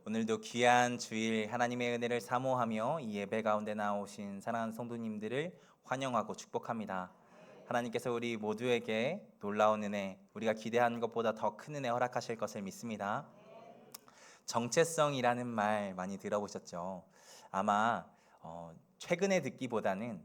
오늘도 귀한 주일 하나님의 은혜를 사모하며 이 예배 가운데 나오신 사랑하는 성도님들을 환영하고 축복합니다. 하나님께서 우리 모두에게 놀라운 은혜, 우리가 기대하는 것보다 더 큰 은혜 허락하실 것을 믿습니다. 정체성이라는 말 많이 들어보셨죠? 아마 최근에 듣기보다는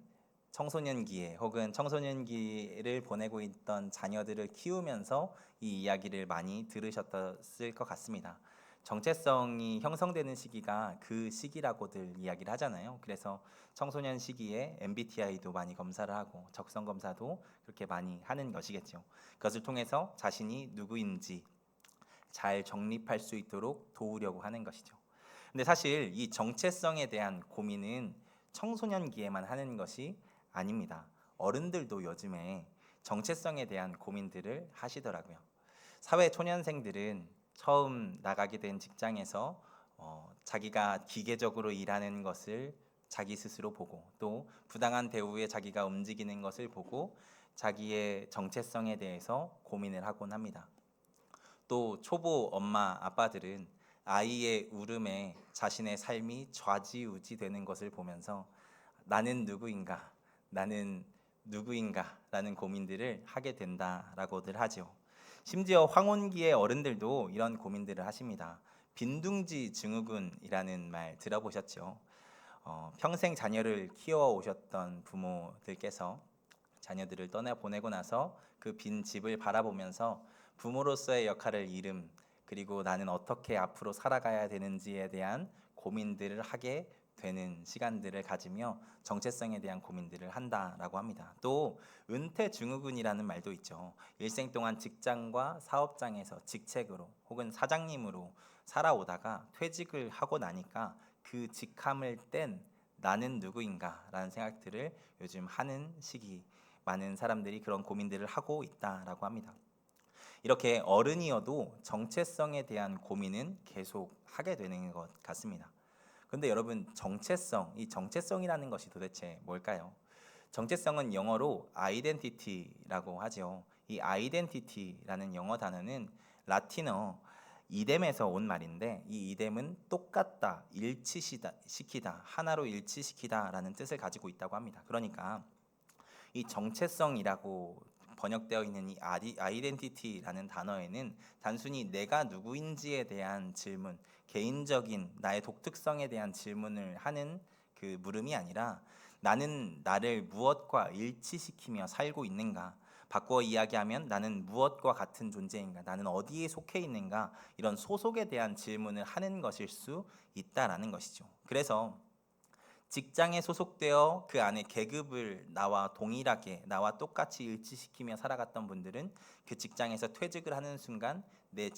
청소년기에 혹은 청소년기를 보내고 있던 자녀들을 키우면서 이 이야기를 많이 들으셨을 것 같습니다. 정체성이 형성되는 시기가 그 시기라고들 이야기를 하잖아요. 그래서 청소년 시기에 MBTI도 많이 검사를 하고 적성 검사도 그렇게 많이 하는 것이겠죠. 그것을 통해서 자신이 누구인지 잘 정립할 수 있도록 도우려고 하는 것이죠. 근데 사실 이 정체성에 대한 고민은 청소년기에만 하는 것이 아닙니다. 어른들도 요즘에 정체성에 대한 고민들을 하시더라고요. 사회 초년생들은 처음 나가게 된 직장에서 자기가 기계적으로 일하는 것을 자기 스스로 보고 또 부당한 대우에 자기가 움직이는 것을 보고 자기의 정체성에 대해서 고민을 하곤 합니다. 또 초보 엄마 아빠들은 아이의 울음에 자신의 삶이 좌지우지 되는 것을 보면서 나는 누구인가, 나는 누구인가라는 고민들을 하게 된다라고들 하죠. 심지어 황혼기의 어른들도 이런 고민들을 하십니다. 빈둥지 증후군이라는 말 들어보셨죠? 평생 자녀를 키워 오셨던 부모들께서 자녀들을 떠나 보내고 나서 그 빈 집을 바라보면서 부모로서의 역할을 잃음, 그리고 나는 어떻게 앞으로 살아가야 되는지에 대한 고민들을 하게 되는 시간들을 가지며 정체성에 대한 고민들을 한다라고 합니다. 또 은퇴 증후군이라는 말도 있죠. 일생 동안 직장과 사업장에서 직책으로 혹은 사장님으로 살아오다가 퇴직을 하고 나니까 그 직함을 뗀 나는 누구인가라는 생각들을 요즘 하는 시기, 많은 사람들이 그런 고민들을 하고 있다라고 합니다. 이렇게 어른이어도 정체성에 대한 고민은 계속 하게 되는 것 같습니다. 그런데 여러분, 이 정체성이라는 것이 도대체 뭘까요? 정체성은 영어로 아이덴티티라고 하죠. 이 아이덴티티라는 영어 단어는 라틴어 이뎀에서 온 말인데, 이 이뎀은 똑같다, 일치시키다, 하나로 일치시키다라는 뜻을 가지고 있다고 합니다. 그러니까 이 정체성이라고 번역되어 있는 이 아이덴티티라는 단어에는 단순히 내가 누구인지에 대한 질문, 개인적인 나의 독특성에 대한 질문을 하는 그 물음이 아니라 나는 나를 무엇과 일치시키며 살고 있는가? 바꾸어 이야기하면 나는 무엇과 같은 존재인가? 나는 어디에 속해 있는가? 이런 소속에 대한 질문을 하는 것일 수 있다라는 것이죠. 그래서 직장에 소속되어 그 안에 계급을 나와 동일하게 나와 똑같이 일치시키며 살아갔던 분들은 그 직장에서 퇴직을 하는 순간 내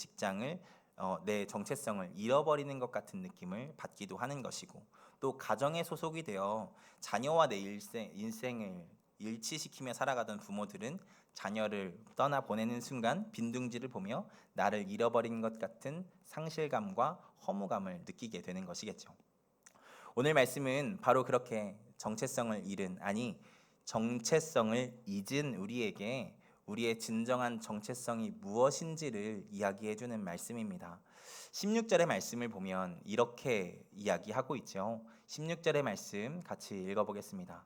정체성을 잃어버리는 것 같은 느낌을 받기도 하는 것이고, 또 가정에 소속이 되어 자녀와 내 인생을 일치시키며 살아가던 부모들은 자녀를 떠나 보내는 순간 빈둥지를 보며 나를 잃어버린 것 같은 상실감과 허무감을 느끼게 되는 것이겠죠. 오늘 말씀은 바로 그렇게 정체성을 잃은, 아니 정체성을 잊은 우리에게 우리의 진정한 정체성이 무엇인지를 이야기해 주는 말씀입니다. 16절의 말씀을 보면 이렇게 이야기하고 있죠. 16절의 말씀 같이 읽어보겠습니다.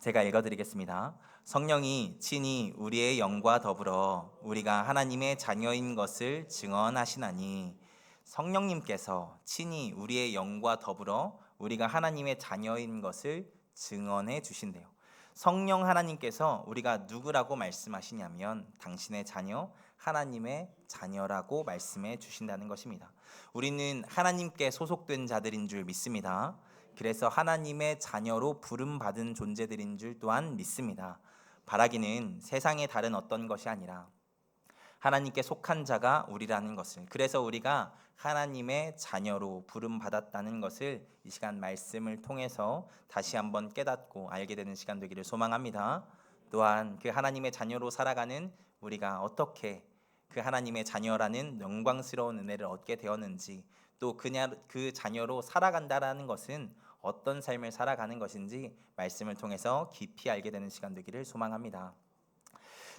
제가 읽어드리겠습니다. 성령이 친히 우리의 영과 더불어 우리가 하나님의 자녀인 것을 증언하시나니, 성령님께서 친히 우리의 영과 더불어 우리가 하나님의 자녀인 것을 증언해 주신대요. 성령 하나님께서 우리가 누구라고 말씀하시냐면 당신의 자녀, 하나님의 자녀라고 말씀해 주신다는 것입니다. 우리는 하나님께 소속된 자들인 줄 믿습니다. 그래서 하나님의 자녀로 부름받은 존재들인 줄 또한 믿습니다. 바라기는 세상의 다른 어떤 것이 아니라 하나님께 속한 자가 우리라는 것을, 그래서 우리가 하나님의 자녀로 부름받았다는 것을 이 시간 말씀을 통해서 다시 한번 깨닫고 알게 되는 시간 되기를 소망합니다. 또한 그 하나님의 자녀로 살아가는 우리가 어떻게 그 하나님의 자녀라는 영광스러운 은혜를 얻게 되었는지, 또 그 자녀로 살아간다라는 것은 어떤 삶을 살아가는 것인지 말씀을 통해서 깊이 알게 되는 시간 되기를 소망합니다.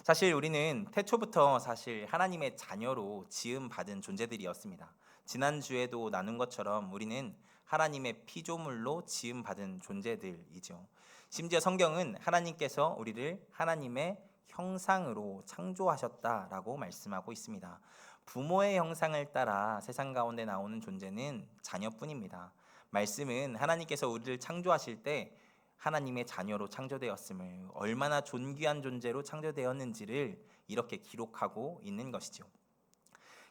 사실 우리는 태초부터 사실 하나님의 자녀로 지음 받은 존재들이었습니다. 지난주에도 나눈 것처럼 우리는 하나님의 피조물로 지음 받은 존재들이죠. 심지어 성경은 하나님께서 우리를 하나님의 형상으로 창조하셨다라고 말씀하고 있습니다. 부모의 형상을 따라 세상 가운데 나오는 존재는 자녀뿐입니다. 말씀은 하나님께서 우리를 창조하실 때 하나님의 자녀로 창조되었음을, 얼마나 존귀한 존재로 창조되었는지를 이렇게 기록하고 있는 것이죠.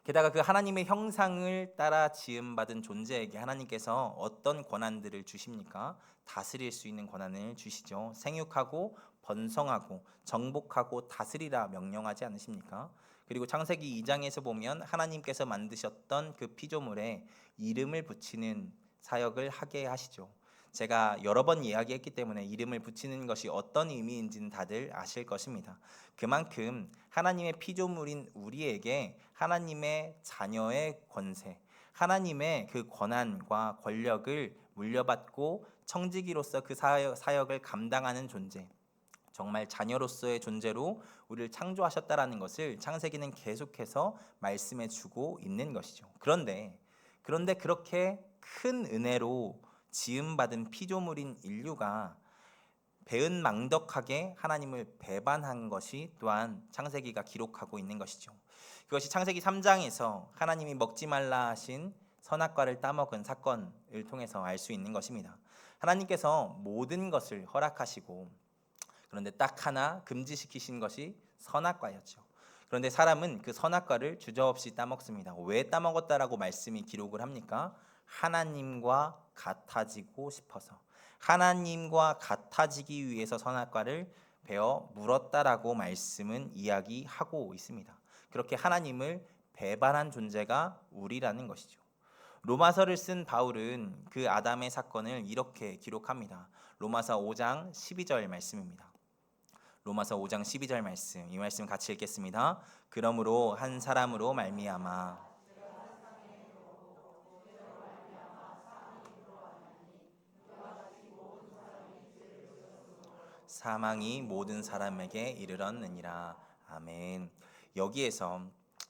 게다가 그 하나님의 형상을 따라 지음받은 존재에게 하나님께서 어떤 권한들을 주십니까? 다스릴 수 있는 권한을 주시죠. 생육하고 번성하고 정복하고 다스리라 명령하지 않으십니까? 그리고 창세기 2장에서 보면 하나님께서 만드셨던 그 피조물에 이름을 붙이는 사역을 하게 하시죠. 제가 여러 번 이야기했기 때문에 이름을 붙이는 것이 어떤 의미인지는 다들 아실 것입니다. 그만큼 하나님의 피조물인 우리에게 하나님의 자녀의 권세, 하나님의 그 권한과 권력을 물려받고 청지기로서 그 사역을 감당하는 존재, 정말 자녀로서의 존재로 우리를 창조하셨다라는 것을 창세기는 계속해서 말씀해 주고 있는 것이죠. 그런데 그렇게 큰 은혜로 지음받은 피조물인 인류가 배은망덕하게 하나님을 배반한 것이 또한 창세기가 기록하고 있는 것이죠. 그것이 창세기 3장에서 하나님이 먹지 말라 하신 선악과를 따먹은 사건을 통해서 알 수 있는 것입니다. 하나님께서 모든 것을 허락하시고 그런데 딱 하나 금지시키신 것이 선악과였죠. 그런데 사람은 그 선악과를 주저없이 따먹습니다. 왜 따먹었다라고 말씀이 기록을 합니까? 하나님과 같아지고 싶어서, 하나님과 같아지기 위해서 선악과를 베어 물었다라고 말씀은 이야기하고 있습니다. 그렇게 하나님을 배반한 존재가 우리라는 것이죠. 로마서를 쓴 바울은 그 아담의 사건을 이렇게 기록합니다. 로마서 5장 12절 말씀입니다. 로마서 5장 12절 말씀, 이 말씀 같이 읽겠습니다. 그러므로 한 사람으로 말미암아 사망이 모든 사람에게 이르렀느니라. 아멘. 여기에서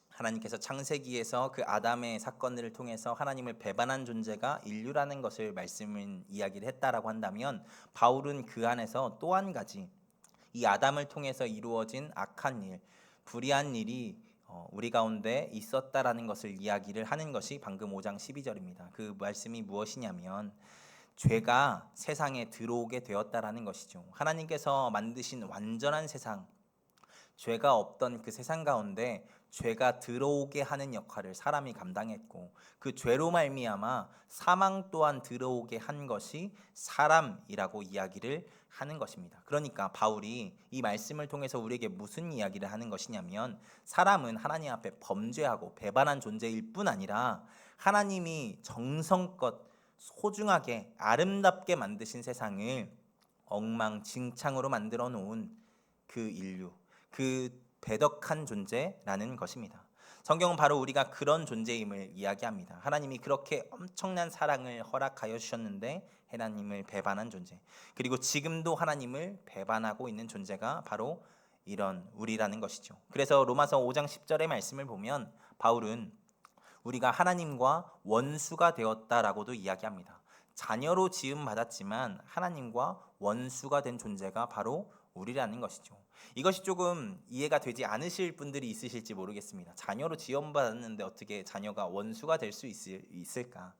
하나님께서 창세기에서 그 아담의 사건들을 통해서 하나님을 배반한 존재가 인류라는 것을 말씀을 이야기를 했다라고 한다면, 바울은 그 안에서 또 한 가지 이 아담을 통해서 이루어진 악한 일, 불의한 일이 우리 가운데 있었다라는 것을 이야기를 하는 것이 방금 5장 12절입니다. 그 말씀이 무엇이냐면 죄가 세상에 들어오게 되었다라는 것이죠. 하나님께서 만드신 완전한 세상, 죄가 없던 그 세상 가운데 죄가 들어오게 하는 역할을 사람이 감당했고, 그 죄로 말미암아 사망 또한 들어오게 한 것이 사람이라고 이야기를 하는 것입니다. 그러니까 바울이 이 말씀을 통해서 우리에게 무슨 이야기를 하는 것이냐면, 사람은 하나님 앞에 범죄하고 배반한 존재일 뿐 아니라 하나님이 정성껏 소중하게 아름답게 만드신 세상을 엉망진창으로 만들어 놓은 그 인류, 그 배덕한 존재라는 것입니다. 성경은 바로 우리가 그런 존재임을 이야기합니다. 하나님이 그렇게 엄청난 사랑을 허락하여 주셨는데 하나님을 배반한 존재, 그리고 지금도 하나님을 배반하고 있는 존재가 바로 이런 우리라는 것이죠. 그래서 로마서 5장 10절의 말씀을 보면 바울은 우리가 하나님과 원수가 되었다라고도 이야기합니다. 자녀로 지음 받았지만 하나님과 원수가 된 존재가 바로 우리라는 것이죠. 이것이 조금 이해가 되지 않으실 분들이 있으실지 모르겠습니다. 자녀로 지음 받았는데 어떻게 자녀가 원수가 될 수 있을까?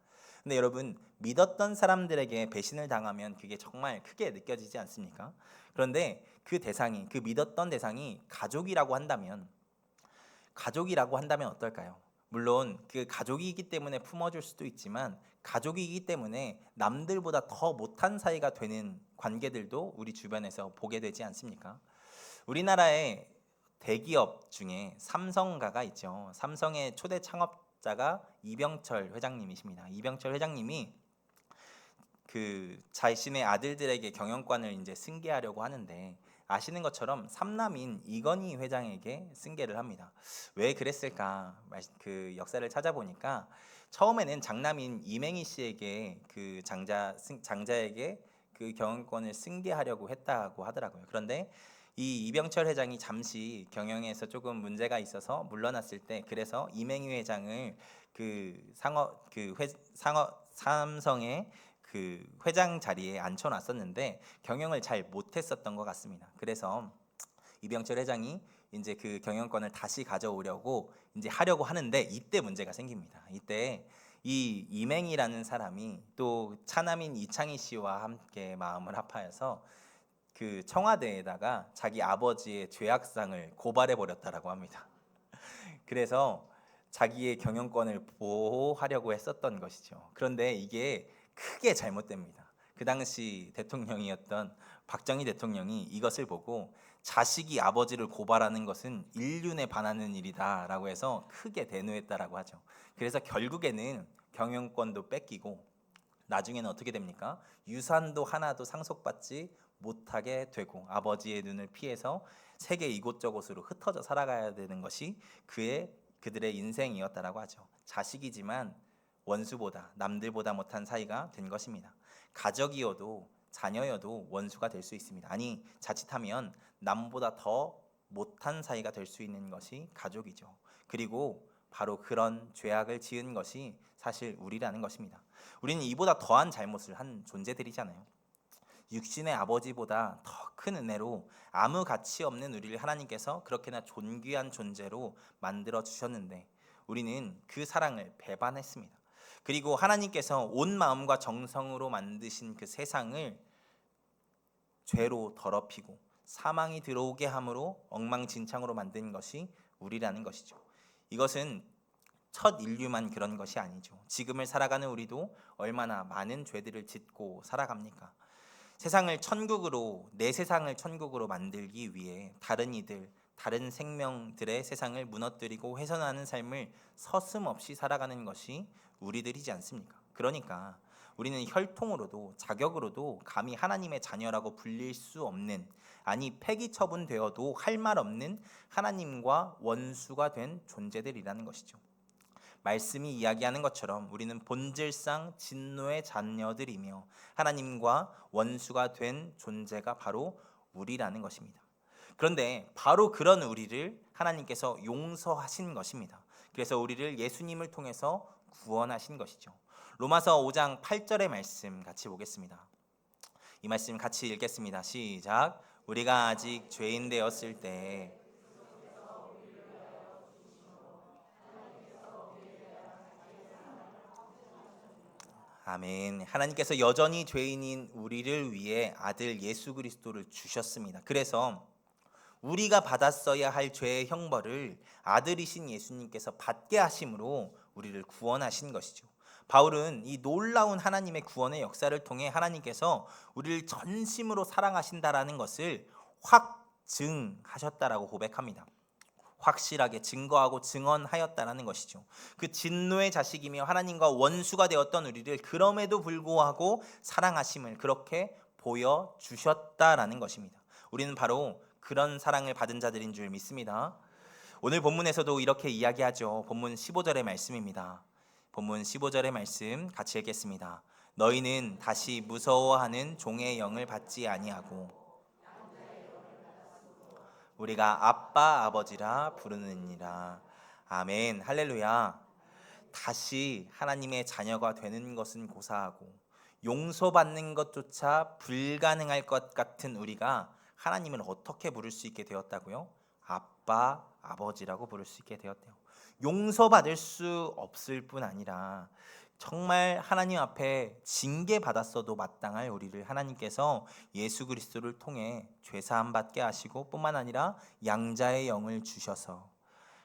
근데 여러분, 믿었던 사람들에게 배신을 당하면 그게 정말 크게 느껴지지 않습니까? 그런데 그 믿었던 대상이 가족이라고 한다면 어떨까요? 물론 그 가족이기 때문에 품어줄 수도 있지만, 가족이기 때문에 남들보다 더 못한 사이가 되는 관계들도 우리 주변에서 보게 되지 않습니까? 우리나라의 대기업 중에 삼성가가 있죠. 삼성의 초대 창업자가 이병철 회장님이십니다. 이병철 회장님이 그 자신의 아들들에게 경영권을 이제 승계하려고 하는데, 아시는 것처럼 삼남인 이건희 회장에게 승계를 합니다. 왜 그랬을까? 그 역사를 찾아보니까 처음에는 장남인 이맹희 씨에게 그 장자에게 그 경영권을 승계하려고 했다고 하더라고요. 그런데 이 이병철 회장이 잠시 경영에서 조금 문제가 있어서 물러났을 때, 그래서 이맹희 회장을 삼성의 그 회장 자리에 앉혀놨었는데 경영을 잘 못했었던 것 같습니다. 그래서 이병철 회장이 이제 그 경영권을 다시 가져오려고 이제 하려고 하는데, 이때 문제가 생깁니다. 이때 이 이맹희라는 사람이 또 차남인 이창희 씨와 함께 마음을 합하여서 그 청와대에다가 자기 아버지의 죄악상을 고발해 버렸다라고 합니다. 그래서 자기의 경영권을 보호하려고 했었던 것이죠. 그런데 이게 크게 잘못됩니다. 그 당시 대통령이었던 박정희 대통령이 이것을 보고 자식이 아버지를 고발하는 것은 인륜에 반하는 일이다라고 해서 크게 대노했다라고 하죠. 그래서 결국에는 경영권도 뺏기고 나중에는 어떻게 됩니까? 유산도 하나도 상속받지 못하게 되고 아버지의 눈을 피해서 세계 이곳저곳으로 흩어져 살아가야 되는 것이 그들의 인생이었다라고 하죠. 자식이지만 원수보다 남들보다 못한 사이가 된 것입니다. 가족이어도 자녀여도 원수가 될 수 있습니다. 아니, 자칫하면 남보다 더 못한 사이가 될 수 있는 것이 가족이죠. 그리고 바로 그런 죄악을 지은 것이 사실 우리라는 것입니다. 우리는 이보다 더한 잘못을 한 존재들이잖아요. 육신의 아버지보다 더 큰 은혜로 아무 가치 없는 우리를 하나님께서 그렇게나 존귀한 존재로 만들어 주셨는데 우리는 그 사랑을 배반했습니다. 그리고 하나님께서 온 마음과 정성으로 만드신 그 세상을 죄로 더럽히고 사망이 들어오게 함으로 엉망진창으로 만든 것이 우리라는 것이죠. 이것은 첫 인류만 그런 것이 아니죠. 지금을 살아가는 우리도 얼마나 많은 죄들을 짓고 살아갑니까? 내 세상을 천국으로 만들기 위해 다른 생명들의 세상을 무너뜨리고 훼손하는 삶을 서슴없이 살아가는 것이 우리들이지 않습니까? 그러니까 우리는 혈통으로도 자격으로도 감히 하나님의 자녀라고 불릴 수 없는, 아니 폐기 처분되어도 할 말 없는 하나님과 원수가 된 존재들이라는 것이죠. 말씀이 이야기하는 것처럼 우리는 본질상 진노의 자녀들이며 하나님과 원수가 된 존재가 바로 우리라는 것입니다. 그런데 바로 그런 우리를 하나님께서 용서하신 것입니다. 그래서 우리를 예수님을 통해서 구원하신 것이죠. 로마서 5장 8절의 말씀 같이 보겠습니다. 이 말씀 같이 읽겠습니다. 시작. 우리가 아직 죄인 되었을 때 아멘. 하나님께서 여전히 죄인인 우리를 위해 아들 예수 그리스도를 주셨습니다. 그래서 우리가 받았어야 할 죄의 형벌을 아들이신 예수님께서 받게 하심으로 우리를 구원하신 것이죠. 바울은 이 놀라운 하나님의 구원의 역사를 통해 하나님께서 우리를 전심으로 사랑하신다라는 것을 확증하셨다라고 고백합니다. 확실하게 증거하고 증언하였다라는 것이죠. 그 진노의 자식이며 하나님과 원수가 되었던 우리를 그럼에도 불구하고 사랑하심을 그렇게 보여주셨다라는 것입니다. 우리는 바로 그런 사랑을 받은 자들인 줄 믿습니다. 오늘 본문에서도 이렇게 이야기하죠. 본문 15절의 말씀입니다. 본문 15절의 말씀 같이 읽겠습니다. 너희는 다시 무서워하는 종의 영을 받지 아니하고 우리가 아빠 아버지라 부르느니라. 아멘. 할렐루야. 다시 하나님의 자녀가 되는 것은 고사하고 용서받는 것조차 불가능할 것 같은 우리가 하나님을 어떻게 부를 수 있게 되었다고요? 아빠 아버지라고 부를 수 있게 되었대요. 용서받을 수 없을 뿐 아니라 정말 하나님 앞에 징계받았어도 마땅할 우리를 하나님께서 예수 그리스도를 통해 죄사함 받게 하시고 뿐만 아니라 양자의 영을 주셔서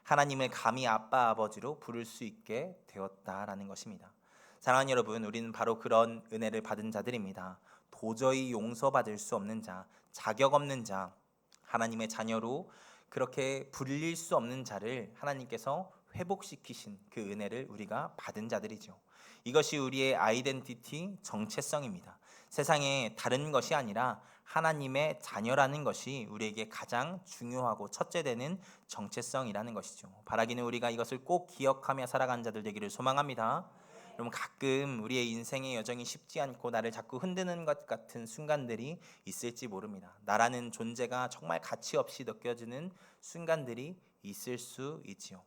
하나님을 감히 아빠 아버지로 부를 수 있게 되었다라는 것입니다. 사랑하는 여러분, 우리는 바로 그런 은혜를 받은 자들입니다. 도저히 용서받을 수 없는 자, 자격 없는 자, 하나님의 자녀로 그렇게 불릴 수 없는 자를 하나님께서 회복시키신 그 은혜를 우리가 받은 자들이죠. 이것이 우리의 아이덴티티, 정체성입니다. 세상에 다른 것이 아니라 하나님의 자녀라는 것이 우리에게 가장 중요하고 첫째 되는 정체성이라는 것이죠. 바라기는 우리가 이것을 꼭 기억하며 살아가는 자들 되기를 소망합니다. 여러분, 가끔 우리의 인생의 여정이 쉽지 않고 나를 자꾸 흔드는 것 같은 순간들이 있을지 모릅니다. 나라는 존재가 정말 가치 없이 느껴지는 순간들이 있을 수 있지요.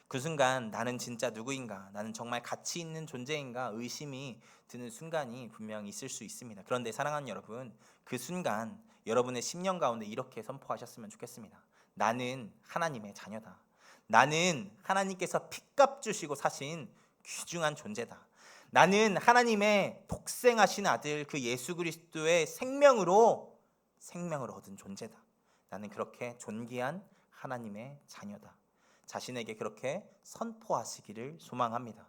그 순간 나는 진짜 누구인가? 나는 정말 가치 있는 존재인가? 의심이 드는 순간이 분명 있을 수 있습니다. 그런데 사랑하는 여러분, 그 순간 여러분의 심령 가운데 이렇게 선포하셨으면 좋겠습니다. 나는 하나님의 자녀다. 나는 하나님께서 피값 주시고 사신 귀중한 존재다. 나는 하나님의 독생하신 아들 그 예수 그리스도의 생명으로 얻은 존재다. 나는 그렇게 존귀한 하나님의 자녀다. 자신에게 그렇게 선포하시기를 소망합니다.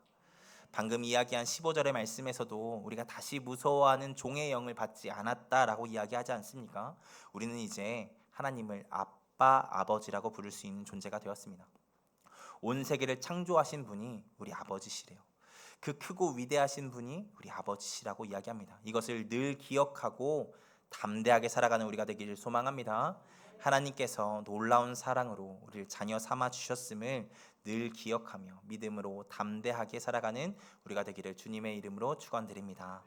방금 이야기한 15절의 말씀에서도 우리가 다시 무서워하는 종의 영을 받지 않았다라고 이야기하지 않습니까? 우리는 이제 하나님을 아빠, 아버지라고 부를 수 있는 존재가 되었습니다. 온 세계를 창조하신 분이 우리 아버지시래요. 그 크고 위대하신 분이 우리 아버지시라고 이야기합니다. 이것을 늘 기억하고 담대하게 살아가는 우리가 되기를 소망합니다. 하나님께서 놀라운 사랑으로 우리를 자녀 삼아 주셨음을 늘 기억하며 믿음으로 담대하게 살아가는 우리가 되기를 주님의 이름으로 축원드립니다.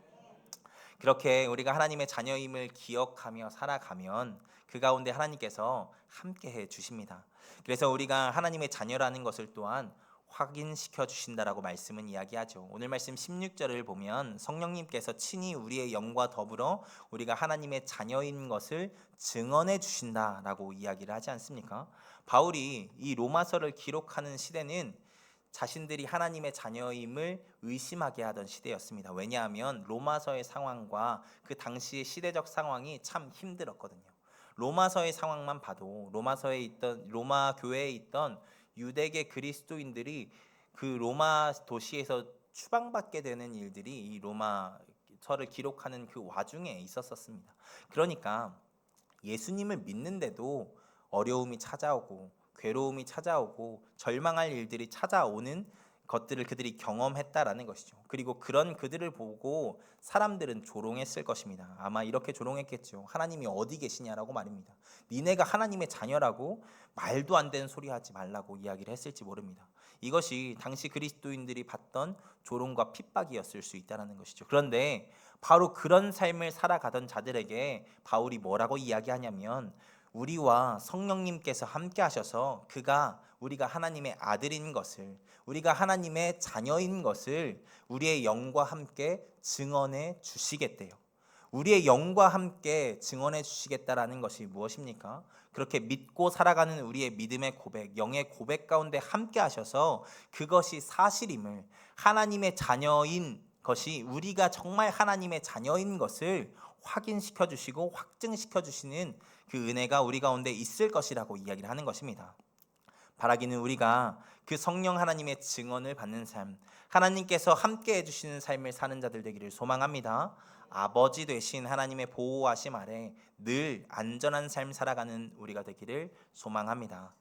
그렇게 우리가 하나님의 자녀임을 기억하며 살아가면 그 가운데 하나님께서 함께해 주십니다. 그래서 우리가 하나님의 자녀라는 것을 또한 확인시켜 주신다라고 말씀은 이야기하죠. 오늘 말씀 16절을 보면 성령님께서 친히 우리의 영과 더불어 우리가 하나님의 자녀인 것을 증언해 주신다라고 이야기를 하지 않습니까? 바울이 이 로마서를 기록하는 시대는 자신들이 하나님의 자녀임을 의심하게 하던 시대였습니다. 왜냐하면 로마서의 상황과 그 당시의 시대적 상황이 참 힘들었거든요. 로마서의 상황만 봐도 로마 교회에 있던 유대계 그리스도인들이 그 로마 도시에서 추방받게 되는 일들이 이 로마서를 기록하는 그 와중에 있었습니다. 그러니까 예수님을 믿는데도 어려움이 찾아오고 괴로움이 찾아오고 절망할 일들이 찾아오는 것들을 그들이 경험했다라는 것이죠. 그리고 그런 그들을 보고 사람들은 조롱했을 것입니다. 아마 이렇게 조롱했겠죠. 하나님이 어디 계시냐라고 말입니다. 니네가 하나님의 자녀라고 말도 안 되는 소리 하지 말라고 이야기를 했을지 모릅니다. 이것이 당시 그리스도인들이 받던 조롱과 핍박이었을 수 있다는 것이죠. 그런데 바로 그런 삶을 살아가던 자들에게 바울이 뭐라고 이야기하냐면 우리와 성령님께서 함께 하셔서 우리가 하나님의 아들인 것을, 우리가 하나님의 자녀인 것을 우리의 영과 함께 증언해 주시겠대요. 우리의 영과 함께 증언해 주시겠다라는 것이 무엇입니까? 그렇게 믿고 살아가는 우리의 믿음의 고백, 영의 고백 가운데 함께 하셔서 그것이 사실임을, 하나님의 자녀인 것이 우리가 정말 하나님의 자녀인 것을 확인시켜 주시고 확증시켜 주시는 그 은혜가 우리 가운데 있을 것이라고 이야기를 하는 것입니다. 바라기는 우리가 그 성령 하나님의 증언을 받는 삶, 하나님께서 함께 해주시는 삶을 사는 자들 되기를 소망합니다. 아버지 되신 하나님의 보호하심 아래 늘 안전한 삶 살아가는 우리가 되기를 소망합니다.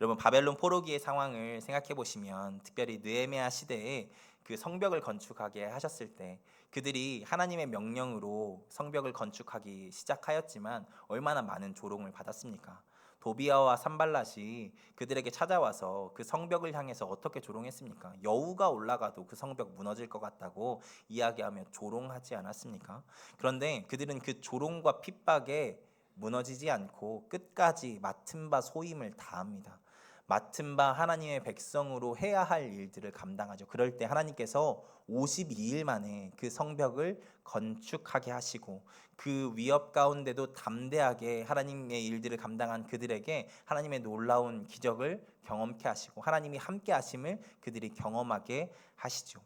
여러분, 바벨론 포로기의 상황을 생각해 보시면 특별히 느헤미야 시대에 그 성벽을 건축하게 하셨을 때 그들이 하나님의 명령으로 성벽을 건축하기 시작하였지만 얼마나 많은 조롱을 받았습니까? 도비아와 산발랏이 그들에게 찾아와서 그 성벽을 향해서 어떻게 조롱했습니까? 여우가 올라가도 그 성벽 무너질 것 같다고 이야기하며 조롱하지 않았습니까? 그런데 그들은 그 조롱과 핍박에 무너지지 않고 끝까지 맡은 바 소임을 다합니다. 맡은 바 하나님의 백성으로 해야 할 일들을 감당하죠. 그럴 때 하나님께서 52일 만에 그 성벽을 건축하게 하시고 그 위협 가운데도 담대하게 하나님의 일들을 감당한 그들에게 하나님의 놀라운 기적을 경험케 하시고 하나님이 함께 하심을 그들이 경험하게 하시죠.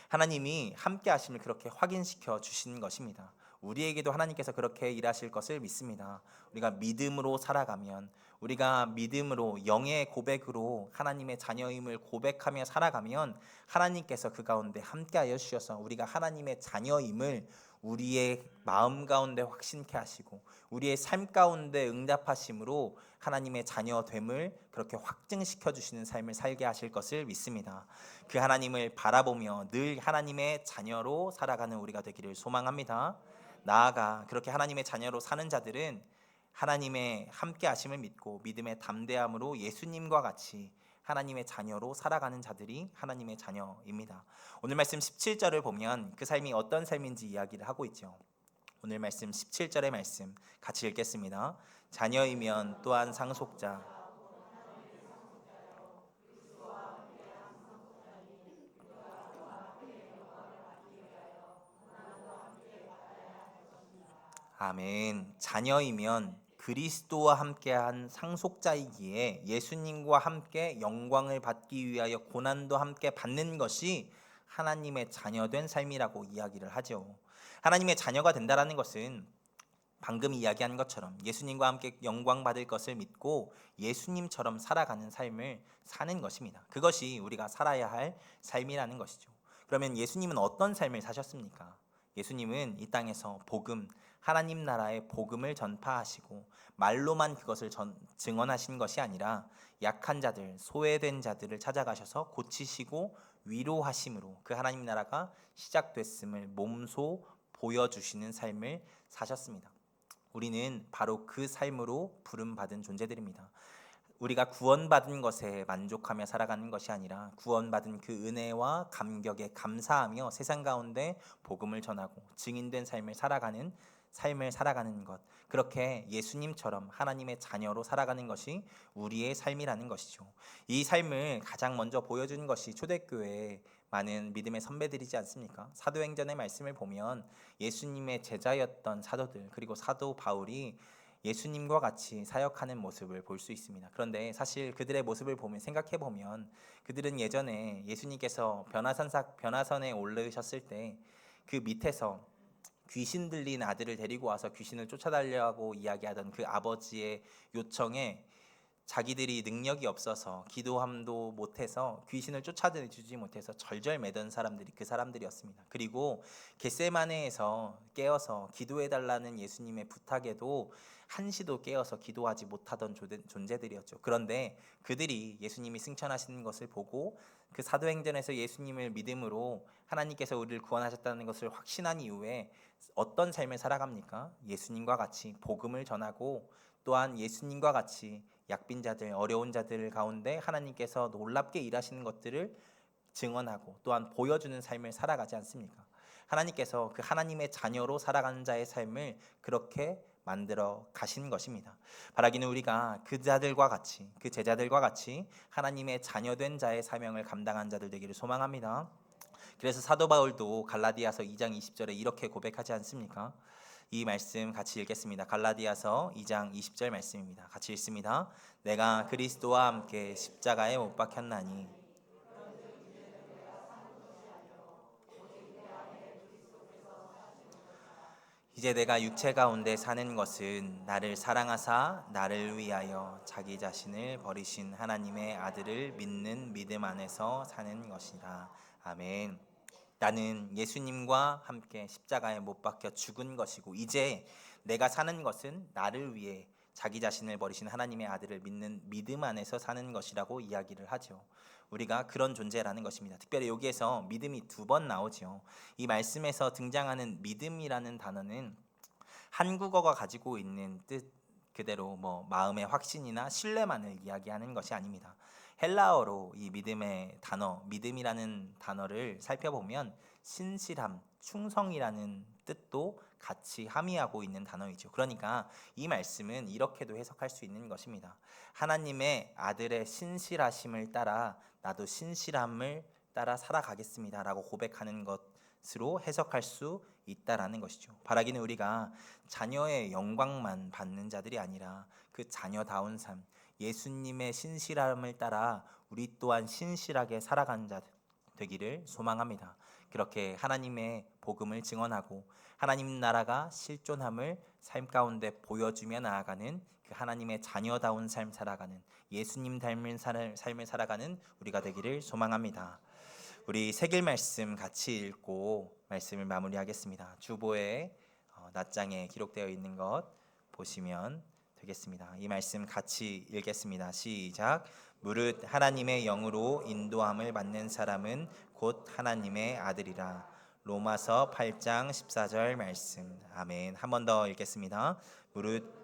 하나님이 함께 하심을 그렇게 확인시켜 주신 것입니다. 우리에게도 하나님께서 그렇게 일하실 것을 믿습니다. 우리가 믿음으로 살아가면, 우리가 믿음으로 영의 고백으로 하나님의 자녀임을 고백하며 살아가면 하나님께서 그 가운데 함께하여 주셔서 우리가 하나님의 자녀임을 우리의 마음 가운데 확신케 하시고 우리의 삶 가운데 응답하심으로 하나님의 자녀됨을 그렇게 확증시켜 주시는 삶을 살게 하실 것을 믿습니다. 그 하나님을 바라보며 늘 하나님의 자녀로 살아가는 우리가 되기를 소망합니다. 나아가 그렇게 하나님의 자녀로 사는 자들은 하나님의 함께 하심을 믿고 믿음의 담대함으로 예수님과 같이 하나님의 자녀로 살아가는 자들이 하나님의 자녀입니다. 오늘 말씀 17절을 보면 그 삶이 어떤 삶인지 이야기를 하고 있죠. 오늘 말씀 17절의 말씀 같이 읽겠습니다. 자녀이면 또한 상속자. 아멘. 자녀이면 그리스도와 함께한 상속자이기에 예수님과 함께 영광을 받기 위하여 고난도 함께 받는 것이 하나님의 자녀된 삶이라고 이야기를 하죠. 하나님의 자녀가 된다라는 것은 방금 이야기한 것처럼 예수님과 함께 영광 받을 것을 믿고 예수님처럼 살아가는 삶을 사는 것입니다. 그것이 우리가 살아야 할 삶이라는 것이죠. 그러면 예수님은 어떤 삶을 사셨습니까? 예수님은 이 땅에서 복음, 하나님 나라의 복음을 전파하시고 말로만 그것을 증언하신 것이 아니라 약한 자들, 소외된 자들을 찾아가셔서 고치시고 위로하심으로 그 하나님 나라가 시작됐음을 몸소 보여주시는 삶을 사셨습니다. 우리는 바로 그 삶으로 부름받은 존재들입니다. 우리가 구원받은 것에 만족하며 살아가는 것이 아니라 구원받은 그 은혜와 감격에 감사하며 세상 가운데 복음을 전하고 증인된 삶을 살아가는 것, 그렇게 예수님처럼 하나님의 자녀로 살아가는 것이 우리의 삶이라는 것이죠. 이 삶을 가장 먼저 보여준 것이 초대교회의 많은 믿음의 선배들이지 않습니까? 사도행전의 말씀을 보면 예수님의 제자였던 사도들, 그리고 사도 바울이 예수님과 같이 사역하는 모습을 볼 수 있습니다. 그런데 사실 그들의 모습을 생각해 보면 그들은 예전에 예수님께서 변화선에 올르셨을 때 그 밑에서 귀신 들린 아들을 데리고 와서 귀신을 쫓아달라고 이야기하던 그 아버지의 요청에 자기들이 능력이 없어서 기도함도 못해서 귀신을 쫓아주지 못해서 절절매던 사람들이 그 사람들이었습니다. 그리고 겟세마네에서 깨어서 기도해달라는 예수님의 부탁에도 한시도 깨어서 기도하지 못하던 존재들이었죠. 그런데 그들이 예수님이 승천하시는 것을 보고 그 사도행전에서 예수님을 믿음으로 하나님께서 우리를 구원하셨다는 것을 확신한 이후에 어떤 삶을 살아갑니까? 예수님과 같이 복음을 전하고 또한 예수님과 같이 약빈 자들, 어려운 자들 가운데 하나님께서 놀랍게 일하시는 것들을 증언하고 또한 보여주는 삶을 살아가지 않습니까? 하나님께서 그 하나님의 자녀로 살아가는 자의 삶을 그렇게 만들어 가신 것입니다. 바라기는 우리가 그 자들과 같이, 그 제자들과 같이 하나님의 자녀된 자의 사명을 감당한 자들 되기를 소망합니다. 그래서 사도 바울도 갈라디아서 2장 20절에 이렇게 고백하지 않습니까? 이 말씀 같이 읽겠습니다. 갈라디아서 2장 20절 말씀입니다. 같이 읽습니다. 내가 그리스도와 함께 십자가에 못 박혔나니 이제 내가 육체 가운데 사는 것은 나를 사랑하사 나를 위하여 자기 자신을 버리신 하나님의 아들을 믿는 믿음 안에서 사는 것이라. 아멘. 나는 예수님과 함께 십자가에 못 박혀 죽은 것이고 이제 내가 사는 것은 나를 위해 자기 자신을 버리신 하나님의 아들을 믿는 믿음 안에서 사는 것이라고 이야기를 하죠. 우리가 그런 존재라는 것입니다. 특별히 여기에서 믿음이 2번 나오죠. 이 말씀에서 등장하는 믿음이라는 단어는 한국어가 가지고 있는 뜻 그대로 마음의 확신이나 신뢰만을 이야기하는 것이 아닙니다. 헬라어로 이 믿음이라는 단어를 살펴보면 신실함, 충성이라는 뜻도 같이 함의하고 있는 단어이죠. 그러니까 이 말씀은 이렇게도 해석할 수 있는 것입니다. 하나님의 아들의 신실하심을 따라 나도 신실함을 따라 살아가겠습니다라고 고백하는 것으로 해석할 수 있다라는 것이죠. 바라기는 우리가 자녀의 영광만 받는 자들이 아니라 그 자녀다운 삶, 예수님의 신실함을 따라 우리 또한 신실하게 살아가는 자 되기를 소망합니다. 그렇게 하나님의 복음을 증언하고 하나님 나라가 실존함을 삶 가운데 보여주며 나아가는 그 하나님의 자녀다운 삶 살아가는 예수님 닮은 삶을 살아가는 우리가 되기를 소망합니다. 우리 새길 말씀 같이 읽고 말씀을 마무리하겠습니다. 주보에 낱장에 기록되어 있는 것 보시면 되겠습니다. 이 말씀 같이 읽겠습니다. 시작. 무릇 하나님의 영으로 인도함을 받는 사람은 곧 하나님의 아들이라. 로마서 8장 14절 말씀. 아멘. 한 번 더 읽겠습니다. 무릇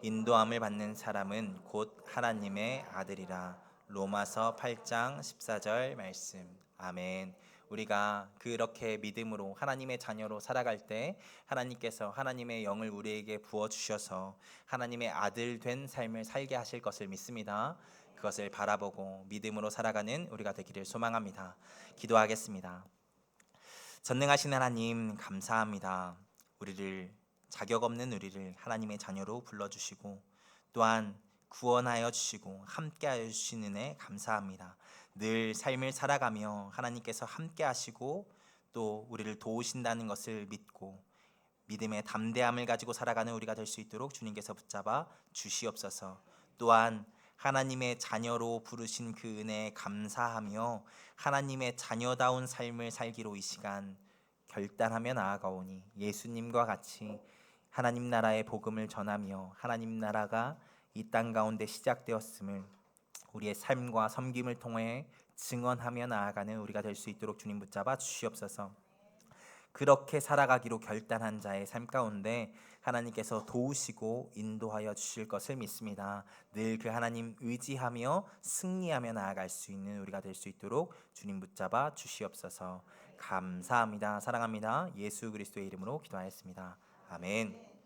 인도함을 받는 사람은 곧 하나님의 아들이라. 로마서 8장 14절 말씀. 아멘. 우리가 그렇게 믿음으로 하나님의 자녀로 살아갈 때 하나님께서 하나님의 영을 우리에게 부어 주셔서 하나님의 아들 된 삶을 살게 하실 것을 믿습니다. 그것을 바라보고 믿음으로 살아가는 우리가 되기를 소망합니다. 기도하겠습니다. 전능하신 하나님 감사합니다. 우리를 자격 없는 우리를 하나님의 자녀로 불러주시고 또한 구원하여 주시고 함께하여 주신 은혜 감사합니다. 늘 삶을 살아가며 하나님께서 함께 하시고 또 우리를 도우신다는 것을 믿고 믿음의 담대함을 가지고 살아가는 우리가 될 수 있도록 주님께서 붙잡아 주시옵소서. 또한 하나님의 자녀로 부르신 그 은혜에 감사하며 하나님의 자녀다운 삶을 살기로 이 시간 결단하며 나아가오니 예수님과 같이 하나님 나라의 복음을 전하며 하나님 나라가 이 땅 가운데 시작되었음을 우리의 삶과 섬김을 통해 증언하며 나아가는 우리가 될 수 있도록 주님 붙잡아 주시옵소서. 그렇게 살아가기로 결단한 자의 삶 가운데 하나님께서 도우시고 인도하여 주실 것을 믿습니다. 늘 그 하나님 의지하며 승리하며 나아갈 수 있는 우리가 될 수 있도록 주님 붙잡아 주시옵소서. 감사합니다. 사랑합니다. 예수 그리스도의 이름으로 기도하였습니다. 아멘.